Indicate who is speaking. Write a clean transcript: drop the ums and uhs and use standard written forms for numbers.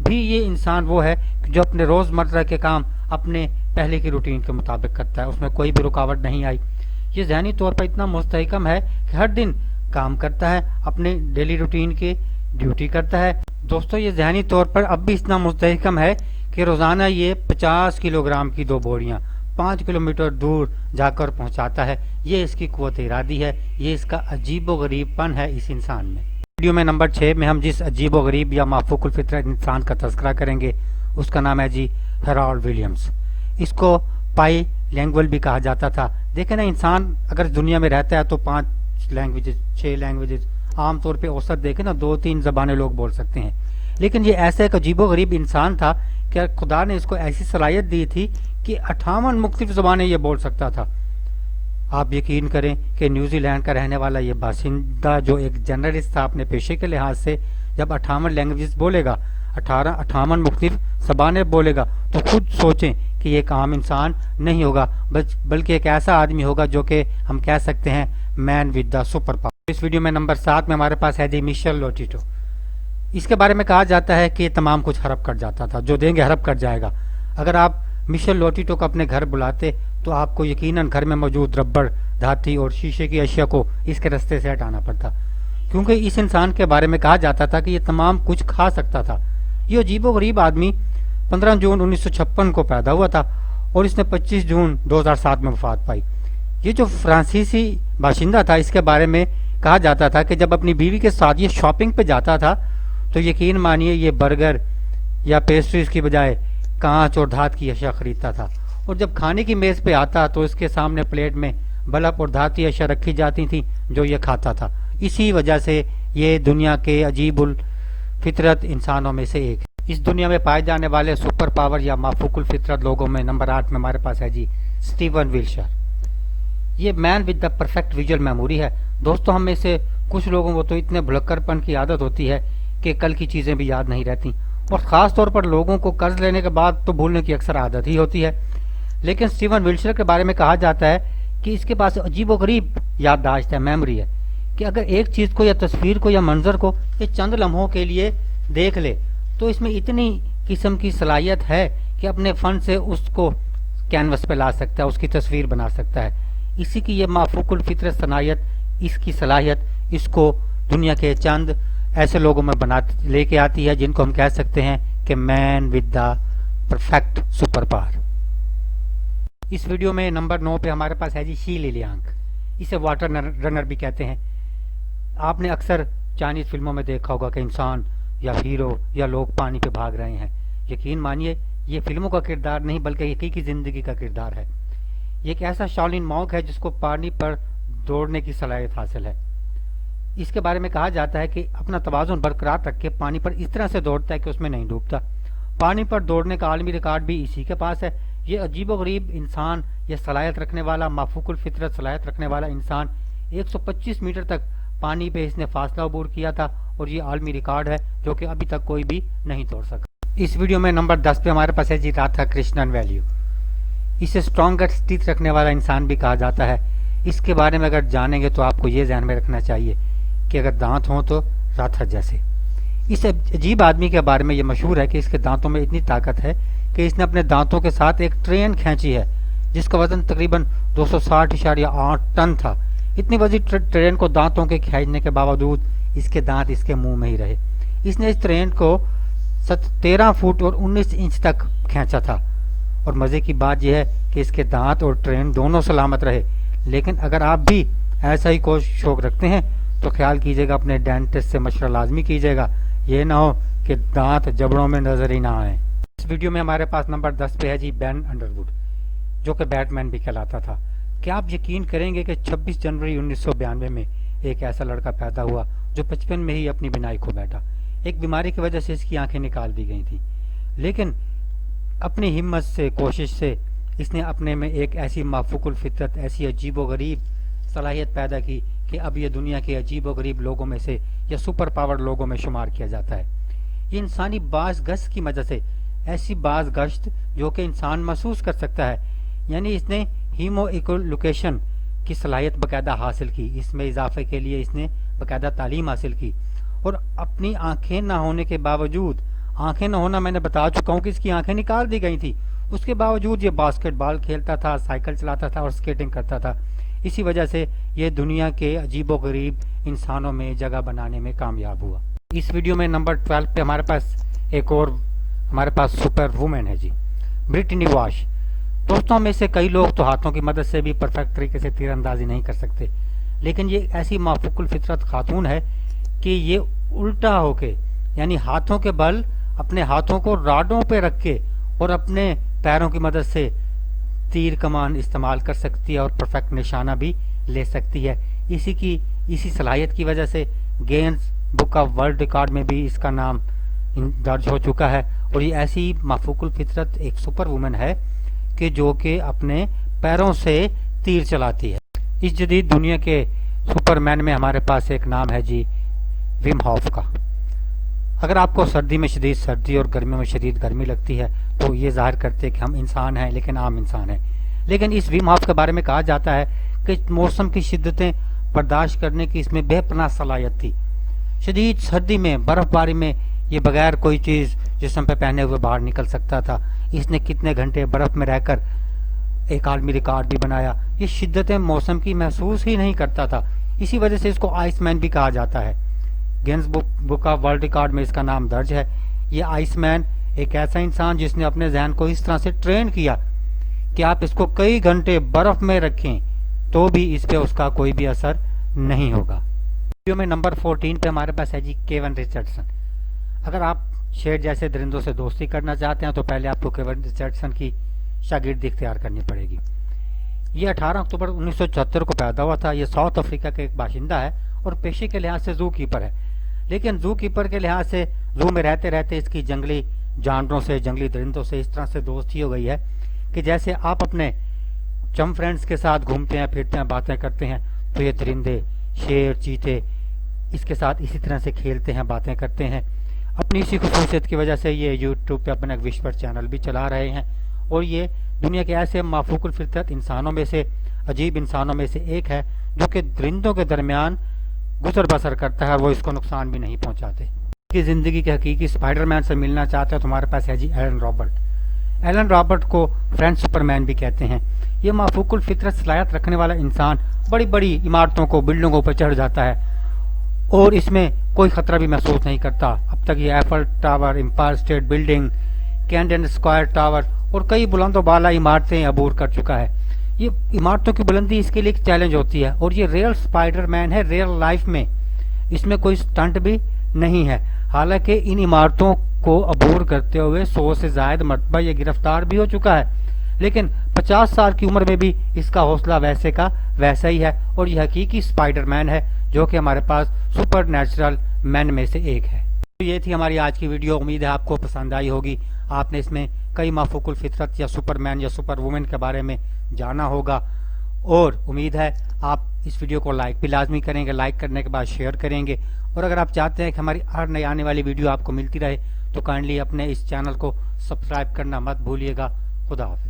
Speaker 1: بھی یہ انسان وہ ہے جو اپنے روزمرہ کے کام اپنے پہلے کی روٹین کے مطابق کرتا ہے، اس میں کوئی بھی رکاوٹ نہیں آئی۔ یہ ذہنی طور پر اتنا مستحکم ہے کہ ہر دن کام کرتا ہے، اپنے ڈیلی روٹین کی ڈیوٹی کرتا ہے۔ دوستو یہ ذہنی طور پر اب بھی اتنا مستحکم ہے کہ روزانہ یہ 50 کلو گرام کی 2 بوریاں 5 کلومیٹر دور جا کر پہنچاتا ہے۔ یہ اس کی قوت ارادی ہے، یہ اس کا عجیب و غریب پن ہے اس انسان میں۔ ویڈیو میں نمبر 6 میں ہم جس عجیب و غریب یا مافوق الفطرت انسان کا تذکرہ کریں گے اس کا نام ہے جی ہیرالڈ ولیمز۔ اس کو پائی لینگویج بھی کہا جاتا تھا۔ دیکھیں نا، انسان اگر دنیا میں رہتا ہے تو 5 لینگویجز 6 لینگویجز عام طور پہ اوسط دیکھیں نا 2-3 زبانیں لوگ بول سکتے ہیں، لیکن یہ ایسا ایک عجیب و غریب انسان تھا کہ خدا نے اس کو ایسی صلاحیت دی تھی کہ 58 مختلف زبانیں یہ بول سکتا تھا۔ آپ یقین کریں کہ نیوزی لینڈ کا رہنے والا یہ باشندہ جو ایک جرنلسٹ تھا اپنے پیشے کے لحاظ سے، جب 58 لینگویجز بولے گا، 58 مختلف زبانیں بولے گا، تو خود سوچیں کہ یہ ایک عام انسان نہیں ہوگا بلکہ ایک ایسا آدمی ہوگا جو کہ ہم کہہ سکتے ہیں man with the super power. اس ویڈیو میں نمبر 7 میں ہمارے پاس ہے جی میشل لوٹیٹو۔ اس کے بارے میں کہا جاتا ہے کہ یہ تمام کچھ ہڑپ کر جاتا تھا، جو دیں گے ہڑپ کر جائے گا۔ اگر آپ میشل لوٹیٹو کو اپنے گھر بلاتے تو آپ کو یقیناً گھر میں موجود ربڑ، دھاتی اور شیشے کی اشیاء کو اس کے رستے سے ہٹانا پڑتا، کیونکہ اس انسان کے بارے میں کہا جاتا تھا کہ یہ تمام کچھ کھا سکتا تھا۔ یہ عجیب و غریب آدمی 15 جون 1956 کو پیدا ہوا تھا اور اس نے 25 جون 2007 میں وفات پائی۔ یہ جو فرانسیسی باشندہ تھا، اس کے بارے میں کہا جاتا تھا کہ جب اپنی بیوی کے ساتھ یہ شاپنگ پہ جاتا تھا تو یقین مانیے یہ برگر یا پیسٹریز کی بجائے کانچ اور دھات کی اشیاء خریدتا تھا، اور جب کھانے کی میز پہ آتا تو اس کے سامنے پلیٹ میں بلب اور دھاتی اشیاء رکھی جاتی تھیں جو یہ کھاتا تھا۔ اسی وجہ سے یہ دنیا کے عجیب الفطرت انسانوں میں سے ایک ہے۔ اس دنیا میں پائے جانے والے سپر پاور یا مافوق الفطرت لوگوں میں نمبر 8 میں ہمارے پاس ہے جی اسٹیون ویلشر۔ یہ man with the perfect visual memory ہے۔ دوستوں ہم میں سے کچھ لوگوں کو تو اتنے بھلکر پن کی عادت ہوتی ہے کہ کل کی چیزیں بھی یاد نہیں رہتی، اور خاص طور پر لوگوں کو قرض لینے کے بعد تو بھولنے کی اکثر عادت ہی ہوتی ہے۔ لیکن اسٹیون ویلشر کے بارے میں کہا جاتا ہے کہ اس کے پاس عجیب و غریب یادداشت ہے، میموری ہے، کہ اگر ایک چیز کو یا تصویر کو یا منظر کو یہ چند لمحوں کے لیے دیکھ لے تو اس میں اتنی قسم کی صلاحیت ہے کہ اپنے فن سے اس کو کینوس پہ لا سکتا ہے، اس کی تصویر بنا سکتا ہے۔ اسی کی یہ مافوق الفطرت صلاحیت، اس کی صلاحیت اس کو دنیا کے چند ایسے لوگوں میں لے کے آتی ہے جن کو ہم کہہ سکتے ہیں کہ man with the perfect super power. اس ویڈیو میں نمبر 9 پہ ہمارے پاس ہے جی شی لیلیانگ۔ اسے واٹر رنر بھی کہتے ہیں۔ آپ نے اکثر چائنیز فلموں میں دیکھا ہوگا کہ انسان یا ہیرو یا لوگ پانی پہ بھاگ رہے ہیں۔ یقین مانیے یہ فلموں کا کردار نہیں بلکہ حقیقی زندگی کا کردار ہے۔ یہ ایک ایسا شاولین مونک ہے جس کو پانی پر دوڑنے کی صلاحیت حاصل ہے۔ اس کے بارے میں کہا جاتا ہے کہ اپنا توازن برقرار رکھ کے پانی پر اس طرح سے دوڑتا ہے کہ اس میں نہیں ڈوبتا۔ پانی پر دوڑنے کا عالمی ریکارڈ بھی اسی کے پاس ہے۔ یہ عجیب و غریب انسان، یہ صلاحیت رکھنے والا مافوق الفطرت صلاحیت رکھنے والا انسان 125 میٹر تک پانی پہ اس نے فاصلہ عبور کیا تھا، اور یہ عالمی ریکارڈ ہے جو کہ ابھی تک کوئی بھی نہیں توڑ سکا۔ اس ویڈیو میں نمبر 10 پہ ہمارے پاس ہے جی راتھا کرشنن ویلیو۔ اسے اسٹرانگسٹ ٹیتھ رکھنے والا انسان بھی کہا جاتا ہے۔ اس کے بارے میں اگر جانیں گے تو آپ کو یہ ذہن میں رکھنا چاہیے کہ اگر دانت ہوں تو راتھا جیسے۔ اس عجیب آدمی کے بارے میں یہ مشہور ہے کہ اس کے دانتوں میں اتنی طاقت ہے کہ اس نے اپنے دانتوں کے ساتھ ایک ٹرین کھینچی ہے جس کا وزن تقریباً 260.8 ٹن تھا۔ اتنی وزن ٹرین کو دانتوں کے کھینچنے کے باوجود اس کے دانت اس کے منہ میں ہی رہے۔ اس نے اس ٹرین کو 13 فٹ اور 19 انچ تک کھینچا تھا، اور مزے کی بات یہ ہے کہ اس کے دانت اور ٹرین دونوں سلامت رہے۔ لیکن اگر آپ بھی ایسا ہی شوق رکھتے ہیں تو خیال کیجیے گا، اپنے ڈینٹسٹ سے مشورہ لازمی کیجیے گا، یہ نہ ہو کہ دانت جبڑوں میں نظر ہی نہ آئیں۔ اس ویڈیو میں ہمارے پاس نمبر 10 پہ ہے جی بین انڈروڈ، جو کہ بیٹ مین بھی کہلاتا تھا۔ کیا آپ یقین کریں گے کہ 26 جنوری 1992 میں ایک ایسا لڑکا پیدا ہوا جو 55 میں ہی اپنی بینائی کھو بیٹھا۔ ایک بیماری کی وجہ سے اس کی آنکھیں نکال دی گئی تھیں، لیکن اپنی ہمت سے، کوشش سے اس نے اپنے میں ایک ایسی مافوق الفطرت، ایسی عجیب و غریب صلاحیت پیدا کی کہ اب یہ دنیا کے عجیب و غریب لوگوں میں سے یا سپر پاور لوگوں میں شمار کیا جاتا ہے۔ یہ انسانی باز گشت کی وجہ سے، ایسی باز گشت جو کہ انسان محسوس کر سکتا ہے، یعنی اس نے ہیمو ایکولوکیشن کی صلاحیت باقاعدہ حاصل کی۔ اس میں اضافے کے لیے اس نے باقاعدہ تعلیم حاصل کی، اور اپنی آنکھیں نہ ہونے کے باوجود آنکھیں نہ ہونا میں نے بتا چکا ہوں کہ اس کی آنکھیں نکال دی گئی تھی، اس کے باوجود یہ باسکٹ بال کھیلتا تھا، سائیکل چلاتا تھا اور سکیٹنگ کرتا تھا۔ اسی وجہ سے یہ دنیا کے عجیب و غریب انسانوں میں جگہ بنانے میں کامیاب ہوا۔ اس ویڈیو میں نمبر 12 پہ ہمارے پاس ایک اور سپر وومن ہے جی، برٹنی واش۔ دوستوں میں سے کئی لوگ تو ہاتھوں کی مدد سے بھی پرفیکٹ طریقے سے تیر اندازی نہیں کر سکتے، لیکن یہ ایسی مافوق الفطرت خاتون ہے کہ یہ الٹا ہو کے، یعنی ہاتھوں کے بل اپنے ہاتھوں کو راڈوں پہ رکھ کے اور اپنے پیروں کی مدد سے تیر کمان استعمال کر سکتی ہے اور پرفیکٹ نشانہ بھی لے سکتی ہے۔ اسی صلاحیت کی وجہ سے gains book of world record میں بھی اس کا نام درج ہو چکا ہے، اور یہ ایسی مافوق الفطرت ایک سپر وومن ہے کہ جو کہ اپنے پیروں سے تیر چلاتی ہے۔ اس جدید دنیا کے سپر مین میں ہمارے پاس ایک نام ہے جی، وم ہوف کا۔ اگر آپ کو سردی میں شدید سردی اور گرمیوں میں شدید گرمی لگتی ہے تو یہ ظاہر کرتے کہ ہم انسان ہیں، لیکن عام انسان ہیں۔ لیکن اس وم ہوف کے بارے میں کہا جاتا ہے کہ موسم کی شدتیں برداشت کرنے کی اس میں بے پناہ صلاحیت تھی۔ شدید سردی میں، برف باری میں یہ بغیر کوئی چیز جسم پہ پہنے ہوئے باہر نکل سکتا تھا۔ اس نے کتنے گھنٹے برف میں رہ کر ایک عالمی ریکارڈ بھی بنایا۔ یہ شدتیں موسم کی محسوس ہی نہیں کرتا تھا، اسی وجہ سے اس کو آئس مین بھی کہا جاتا ہے۔ Gains book of world record میں اس کا نام درج ہے۔ یہ آئس مین ایک ایسا انسان جس نے اپنے ذہن کو اس طرح سے ٹرین کیا کہ آپ اس کو کئی گھنٹے برف میں رکھیں تو بھی اس پہ اس کا کوئی بھی اثر نہیں ہوگا۔ ویڈیو میں نمبر 14 پہ ہمارے پاس ہے جی کیون ریچرڈسن۔ اگر آپ شیر جیسے درندوں سے دوستی کرنا چاہتے ہیں تو پہلے آپ کو کیون ریچرڈسن کی شاگردی اختیار کرنی پڑے گی۔ یہ 18 اکتوبر 1974 کو پیدا ہوا تھا۔ یہ ساؤتھ افریقہ کا ایک باشندہ ہے اور پیشے کے لحاظ سے زو کیپر ہے، لیکن زو کیپر کے لحاظ سے زو میں رہتے رہتے اس کی جنگلی جانوروں سے، جنگلی درندوں سے اس طرح سے دوستی ہو گئی ہے کہ جیسے آپ اپنے چم فرینڈز کے ساتھ گھومتے ہیں، پھرتے ہیں، باتیں کرتے ہیں، تو یہ درندے، شیر، چیتے اس کے ساتھ اسی طرح سے کھیلتے ہیں، باتیں کرتے ہیں۔ اپنی اسی خصوصیت کی وجہ سے یہ یوٹیوب پہ اپنا ایک وشور چینل بھی چلا رہے ہیں، اور یہ دنیا کے ایسے مافوق الفطرت انسانوں میں سے، عجیب انسانوں میں سے ایک ہے جو کہ درندوں کے درمیان گزر بسر کرتا ہے اور وہ اس کو نقصان بھی نہیں پہنچاتے۔ کی زندگی کے حقیقی اسپائڈر مین سے ملنا چاہتے ہیں تو ہمارے پاس ہے جی ایلن رابرٹ۔ ایلن رابرٹ کو فرینچ سپر مین بھی کہتے ہیں۔ یہ مافوق الفطرت صلاحیت رکھنے والا انسان بڑی بڑی عمارتوں کو، بلڈنگوں پر چڑھ جاتا ہے اور اس میں کوئی خطرہ بھی محسوس نہیں کرتا۔ اب تک یہ Eiffel Tower, Empire State Building, کینڈن اسکوائر ٹاور اور کئی بلند و بالا عمارتیں عبور کر چکا ہے۔ یہ عمارتوں کی بلندی اس کے لیے ایک چیلنج ہوتی ہے، اور یہ ریئل اسپائڈر مین ہے، ریئل لائف میں اس میں کوئی سٹنٹ بھی نہیں ہے۔ حالانکہ ان عمارتوں کو عبور کرتے ہوئے 100 سے زائد مرتبہ یہ گرفتار بھی ہو چکا ہے، لیکن 50 سال کی عمر میں بھی اس کا حوصلہ ویسے کا ویسا ہی ہے، اور یہ حقیقی اسپائڈر مین ہے جو کہ ہمارے پاس سپر نیچرل مین میں سے ایک ہے۔ تو یہ تھی ہماری آج کی ویڈیو، امید ہے آپ کو پسند آئی ہوگی۔ آپ نے اس میں کئی مافوق الفطرت یا سپر مین یا سپر وومن کے بارے میں جانا ہوگا، اور امید ہے آپ اس ویڈیو کو لائک بھی لازمی کریں گے، لائک کرنے کے بعد شیئر کریں گے، اور اگر آپ چاہتے ہیں کہ ہماری ہر نئی آنے والی ویڈیو آپ کو ملتی رہے تو کائنڈلی اپنے اس چینل کو سبسکرائب کرنا مت بھولیے گا۔ خدا حافظ۔